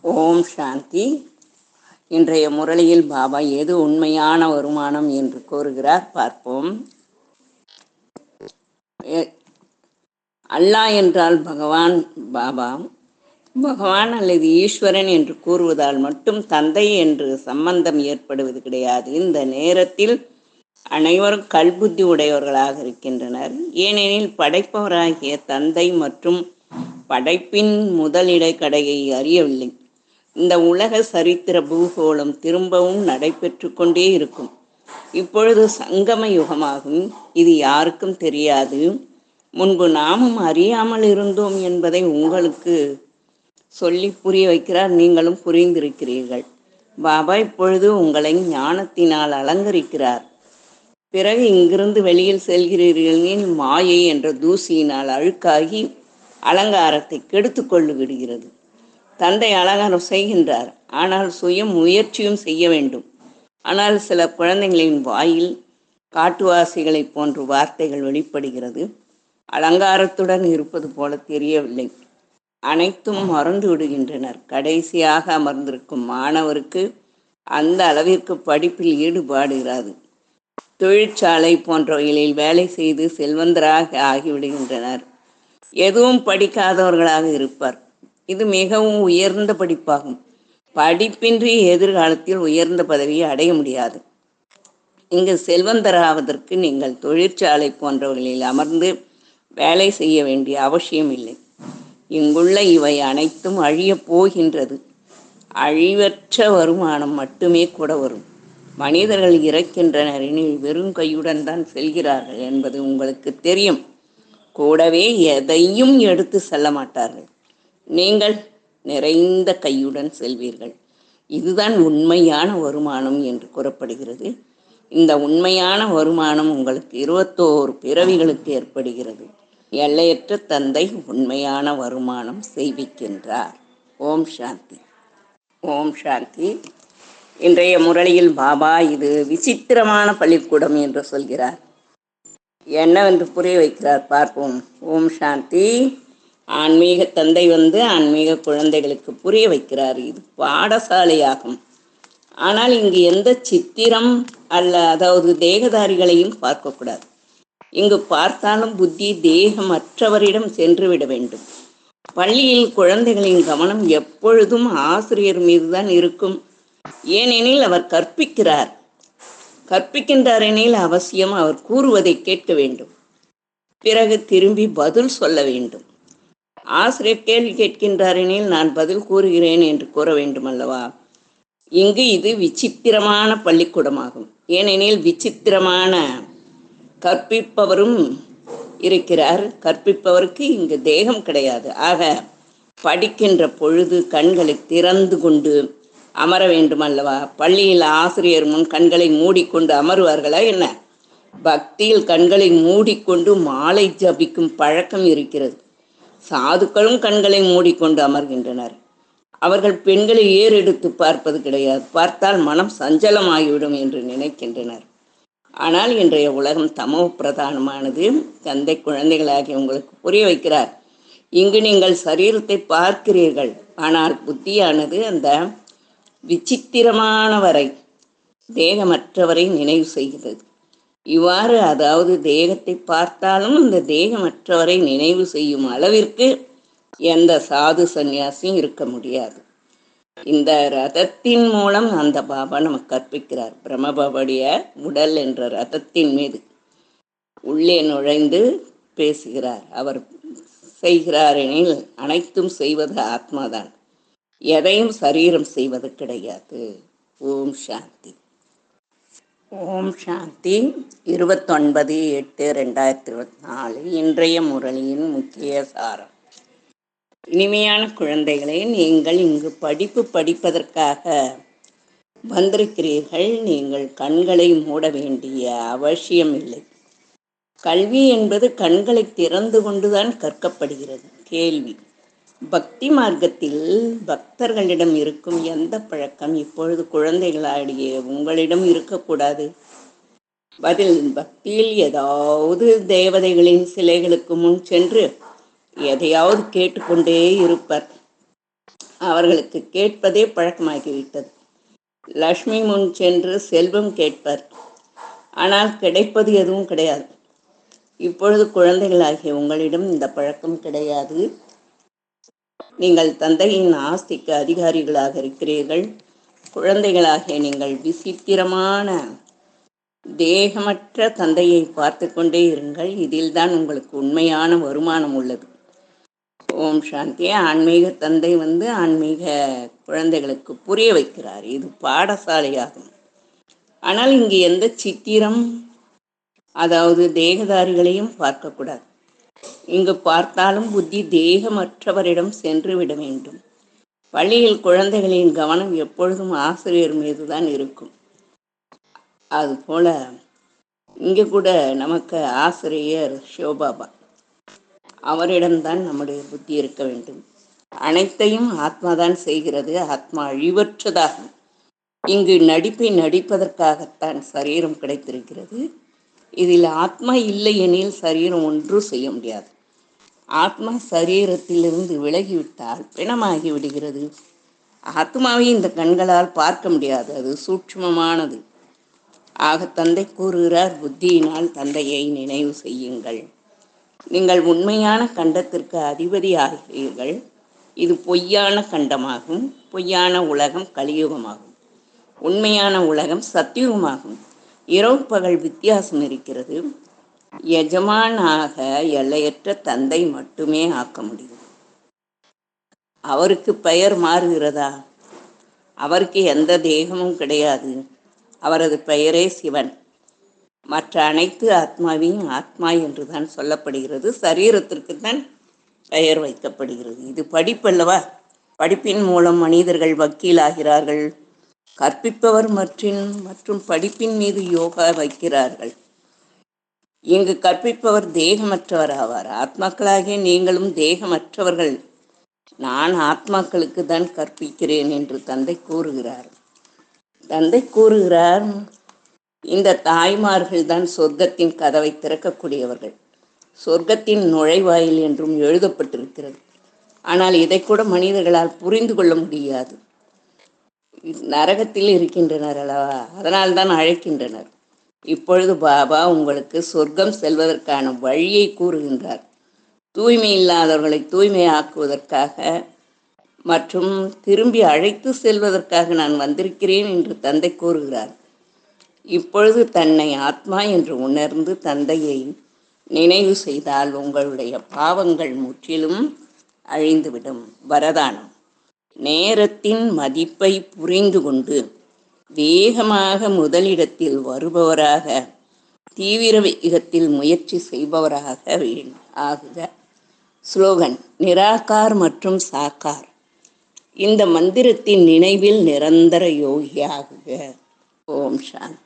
ஓம் சாந்தி. இன்றைய முரளியில் பாபா எது உண்மையான வருமானம் என்று கூறுகிறார், பார்ப்போம். அல்லாஹ் என்றால் பகவான். பாபா பகவான் அல்லது ஈஸ்வரன் என்று கூறுவதால் மட்டும் தந்தை என்று சம்பந்தம் ஏற்படுவது கிடையாது. இந்த நேரத்தில் அனைவரும் கல்புத்தி உடையவர்களாக இருக்கின்றனர். ஏனெனில் படைப்பவராகிய தந்தை மற்றும் படைப்பின் முதலிடக்கடையை அறியவில்லை. இந்த உலக சரித்திர பூகோளம் திரும்பவும் நடைபெற்று கொண்டே இருக்கும். இப்பொழுது சங்கம யுகமாகும். இது யாருக்கும் தெரியாது. முன்பு நாமும் அறியாமல் இருந்தோம் என்பதை உங்களுக்கு சொல்லி புரிய வைக்கிறார். நீங்களும் புரிந்திருக்கிறீர்கள். பாபா இப்பொழுது உங்களை ஞானத்தினால் அலங்கரிக்கிறார். பிறகு இங்கிருந்து வெளியில் செல்கிறீர்கள். மாயை என்ற தூசியினால் அழுக்காகி அலங்காரத்தை கெடுத்து கொண்டு விடுகிறது. தந்தை அலங்காரம் செய்கின்றார், ஆனால் சுய முயற்சியும் செய்ய வேண்டும். ஆனால் சில குழந்தைகளின் வாயில் காட்டுவாசிகளை போன்ற வார்த்தைகள் வெளிப்படுகிறது. அலங்காரத்துடன் இருப்பது போல தெரியவில்லை. அனைத்தும் மறந்து விடுகின்றனர். கடைசியாக அமர்ந்திருக்கும் மாணவருக்கு அந்த அளவிற்கு படிப்பில் ஈடுபாடு இராது. தொழிற்சாலை போன்றவைகளில் வேலை செய்து செல்வந்தராக ஆகிவிடுகின்றனர். எதுவும் படிக்காதவர்களாக இருப்பார். இது மிகவும் உயர்ந்த படிப்பாகும். படிப்பின்றி எதிர்காலத்தில் உயர்ந்த பதவியை அடைய முடியாது. இங்கு செல்வந்தராவதற்கு நீங்கள் தொழிற்சாலை போன்றவர்களில் அமர்ந்து வேலை செய்ய வேண்டிய அவசியம் இல்லை. இங்குள்ள இவை அனைத்தும் அழியப் போகின்றது. அழிவற்ற வருமானம் மட்டுமே கூட வரும். மனிதர்கள் இறக்கின்றனர் எனில் வெறும் கையுடன் தான் செல்கிறார்கள் என்பது உங்களுக்கு தெரியும். கூடவே எதையும் எடுத்து செல்ல மாட்டார்கள். நீங்கள் நிறைந்த கையுடன் செல்வீர்கள். இதுதான் உண்மையான வருமானம் என்று கூறப்படுகிறது. இந்த உண்மையான வருமானம் உங்களுக்கு 21 பிறவிகளுக்கு ஏற்படுகிறது. எல்லையற்ற தந்தை உண்மையான வருமானம் செய்விக்கின்றார். ஓம் சாந்தி. ஓம் சாந்தி. இன்றைய முரளியில் பாபா இது விசித்திரமான பள்ளிக்கூடம் என்று சொல்கிறார். என்னவென்று புரிய வைக்கிறார், பார்ப்போம். ஓம் சாந்தி. ஆன்மீக தந்தை ஆன்மீக குழந்தைகளுக்கு புரிய வைக்கிறார். இது பாடசாலையாகும். ஆனால் இங்கு எந்த சித்திரம் அதாவது தேகதாரிகளையும் பார்க்கக்கூடாது. இங்கு பார்த்தாலும் புத்தி தேகமற்றவரிடம் சென்று விட வேண்டும். பள்ளியில் குழந்தைகளின் கவனம் எப்பொழுதும் ஆசிரியர் மீதுதான் இருக்கும். ஏனெனில் அவர் கற்பிக்கின்றார் எனில் அவசியம் அவர் கூறுவதை கேட்க வேண்டும். பிறகு திரும்பி பதில் சொல்ல வேண்டும். ஆசிரியர் கேள்வி கேட்கின்றார் எனில் நான் பதில் கூறுகிறேன் என்று கூற வேண்டும் அல்லவா? இங்கு இது விசித்திரமான பள்ளிக்கூடமாகும். ஏனெனில் விசித்திரமான கற்பிப்பவரும் இருக்கிறார். கற்பிப்பவருக்கு இங்கு தேகம் கிடையாது. ஆக படிக்கின்ற பொழுது கண்களை திறந்து கொண்டு அமர வேண்டும் அல்லவா? பள்ளியில் ஆசிரியர் முன் கண்களை மூடிக்கொண்டு அமருவார்களா என்ன? பக்தியில் கண்களை மூடிக்கொண்டு மாலை ஜபிக்கும் பழக்கம் இருக்கிறது. சாதுக்களும் கண்களை மூடிக்கொண்டு அமர்கின்றனர். அவர்கள் பெண்களை ஏறெடுத்து பார்ப்பது கிடையாது. பார்த்தால் மனம் சஞ்சலமாகிவிடும் என்று நினைக்கின்றனர். ஆனால் இன்றைய உலகம் தமோ பிரதானமானது. தந்தை குழந்தைகளாகி உங்களுக்கு புரிய வைக்கிறார். இங்கு நீங்கள் சரீரத்தை பார்க்கிறீர்கள், ஆனால் புத்தியானது அந்த விசித்திரமானவரை, தேகமற்றவரை நினைவு செய்கிறது. இவ்வாறு அதாவது தேகத்தை பார்த்தாலும் அந்த தேகமற்றவரை நினைவு செய்யும் அளவிற்கு எந்த சாது சந்நியாசியும் இருக்க முடியாது. இந்த ரதத்தின் மூலம் அந்த பாபா நமக்கு கற்பிக்கிறார். பிரம்மபாபாவுடைய உடல் என்ற ரதத்தின் மீது உள்ளே நுழைந்து பேசுகிறார். அவர் செய்கிறார் எனில் அனைத்தும் செய்வது ஆத்மாதான். எதையும் சரீரம் செய்வது கிடையாது. ஓம் சாந்தி. ஓம் சாந்தி. 29/8/2024 இன்றைய முரளியின் முக்கிய சாரம். இனிமையான குழந்தைகளே, நீங்கள் இங்கு படிப்பதற்காக வந்திருக்கிறீர்கள். நீங்கள் கண்களை மூட வேண்டிய அவசியம் இல்லை. கல்வி என்பது கண்களை திறந்து கொண்டுதான் கற்கப்படுகிறது. கேள்வி: பக்தி மார்க்கத்தில் பக்தர்களிடம் இருக்கும் எந்த பழக்கம் இப்பொழுது குழந்தைகளாடிய உங்களிடம் இருக்கக்கூடாது? பதில்: பக்தியில் ஏதாவது தேவதைகளின் சிலைகளுக்கு முன் சென்று எதையாவது கேட்டுக்கொண்டே இருப்பர். அவர்களுக்கு கேட்பதே பழக்கமாகிவிட்டது. லக்ஷ்மி முன் சென்று செல்வம் கேட்பர், ஆனால் கிடைப்பது எதுவும் கிடையாது. இப்பொழுது குழந்தைகளாகிய உங்களிடம் இந்த பழக்கம் கிடையாது. நீங்கள் தந்தையின் ஆஸ்திக்கு அதிகாரிகளாக இருக்கிறீர்கள். குழந்தைகளாகிய நீங்கள் விசித்திரமான தேகமற்ற தந்தையை பார்த்து கொண்டே இருங்கள். இதில்தான் உங்களுக்கு உண்மையான வருமானம் உள்ளது. ஓம் சாந்தி. ஆன்மீக தந்தை ஆன்மீக குழந்தைகளுக்கு புரிய வைக்கிறார். இது பாடசாலையாகும். ஆனால் இங்கு எந்த சித்திரம், அதாவது தேகதாரிகளையும் பார்க்கக்கூடாது. இங்கு பார்த்தாலும் புத்தி தேகமற்றவரிடம் சென்று விட வேண்டும். பள்ளியில் குழந்தைகளின் கவனம் எப்பொழுதும் ஆசிரியர் மீதுதான் இருக்கும். அதுபோல இங்கே கூட நமக்கு ஆசிரியர் சிவபாபா, அவரிடம்தான் நம்முடைய புத்தி இருக்க வேண்டும். அனைத்தையும் ஆத்மாதான் செய்கிறது. ஆத்மா அழிவற்றதாகும். இங்கு நடிப்பை நடிப்பதற்காகத்தான் சரீரம் கிடைத்திருக்கிறது. இதில் ஆத்மா இல்லை எனில் சரீரம் ஒன்றும் செய்ய முடியாது. ஆத்மா சரீரத்திலிருந்து விலகிவிட்டால் பிணமாகி விடுகிறது. ஆத்மாவை இந்த கண்களால் பார்க்க முடியாது, அது சூட்சுமமானது. ஆக தந்தை கூறுகிறார், புத்தியினால் தந்தையை நினைவு செய்யுங்கள். நீங்கள் உண்மையான கண்டத்திற்கு அதிபதி ஆகிறீர்கள். இது பொய்யான கண்டமாகும். பொய்யான உலகம் கலியுகமாகும். உண்மையான உலகம் சத்தியுகமாகும். இரவு பகல் வித்தியாசம் இருக்கிறது. எஜமானாக எல்லையற்ற தந்தை மட்டுமே ஆக்க முடியும். அவருக்கு பெயர் மாறுகிறதா? அவருக்கு எந்த தேகமும் கிடையாது. அவரது பெயரே சிவன். மற்ற அனைத்து ஆத்மாவையும் ஆத்மா என்றுதான் சொல்லப்படுகிறது. சரீரத்திற்கு தான் பெயர் வைக்கப்படுகிறது. இது படிப்பல்லவா? படிப்பின் மூலம் மனிதர்கள் வக்கீலாகிறார்கள். கற்பிப்பவர் மற்றும் படிப்பின் மீது யோகா வைக்கிறார்கள். இங்கு கற்பிப்பவர் தேகமற்றவர் ஆவார். ஆத்மாக்களாகிய நீங்களும் தேகமற்றவர்கள். நான் ஆத்மாக்களுக்கு தான் கற்பிக்கிறேன் என்று தந்தை கூறுகிறார். இந்த தாய்மார்கள் தான் சொர்க்கத்தின் கதவை திறக்கக்கூடியவர்கள். சொர்க்கத்தின் நுழைவாயில் என்றும் எழுதப்பட்டிருக்கிறது. ஆனால் இதை கூட மனிதர்களால் புரிந்து கொள்ள முடியாது. நரகத்தில் இருக்கின்றனர் அல்லவா, அதனால்தான் அழைக்கின்றனர். இப்பொழுது பாபா உங்களுக்கு சொர்க்கம் செல்வதற்கான வழியை கூறுகின்றார். தூய்மை இல்லாதவர்களை தூய்மையாக்குவதற்காக மற்றும் திரும்பி அழைத்து செல்வதற்காக நான் வந்திருக்கிறேன் என்று தந்தை கூறுகிறார். இப்பொழுது தன்னை ஆத்மா என்று உணர்ந்து தந்தையை நினைவு செய்தால் உங்களுடைய பாவங்கள் முற்றிலும் அழிந்துவிடும். வரதானம்: நேரத்தின் மதிப்பை புரிந்து கொண்டு வேகமாக முதலிடத்தில் வருபவராக, தீவிர வேகத்தில் முயற்சி செய்பவராக ஆகுக. ஸ்லோகன்: நிராகார் மற்றும் சாக்கார். இந்த மந்திரத்தின் நினைவில் நிரந்தர யோகியாகுக. ஓம் சாந்தி.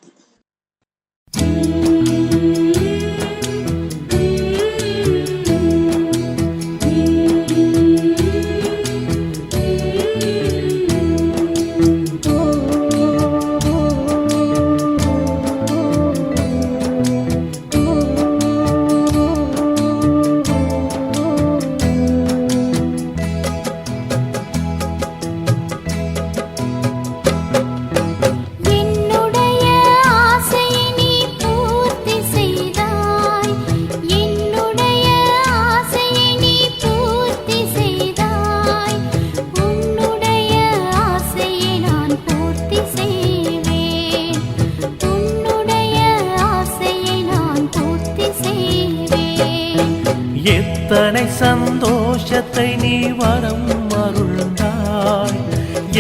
எத்தனை சந்தோஷத்தை நீ வரம் அருள்ந்தாய்,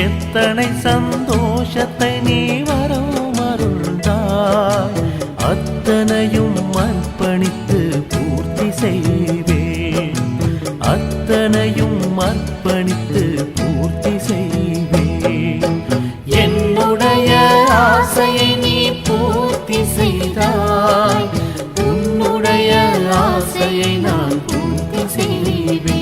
எத்தனை சந்தோஷத்தை நீ வரம் அருள்ந்தாய். அத்தனையும் அர்ப்பணித்து பூர்த்தி செய்வேன், அத்தனையும் அர்ப்பணித்து பூர்த்தி செய்வேன். என்னுடைய ஆசையை நீ பூர்த்தி செய்தாய், உன்னுடைய ஆசையை நான் பூர்த்தி செய்வேன்.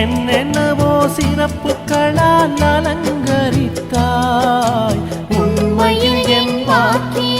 என்னென்னவோ சிறப்புகளால் அலங்கரித்தாய். உண்மையில் என் வாக்கிய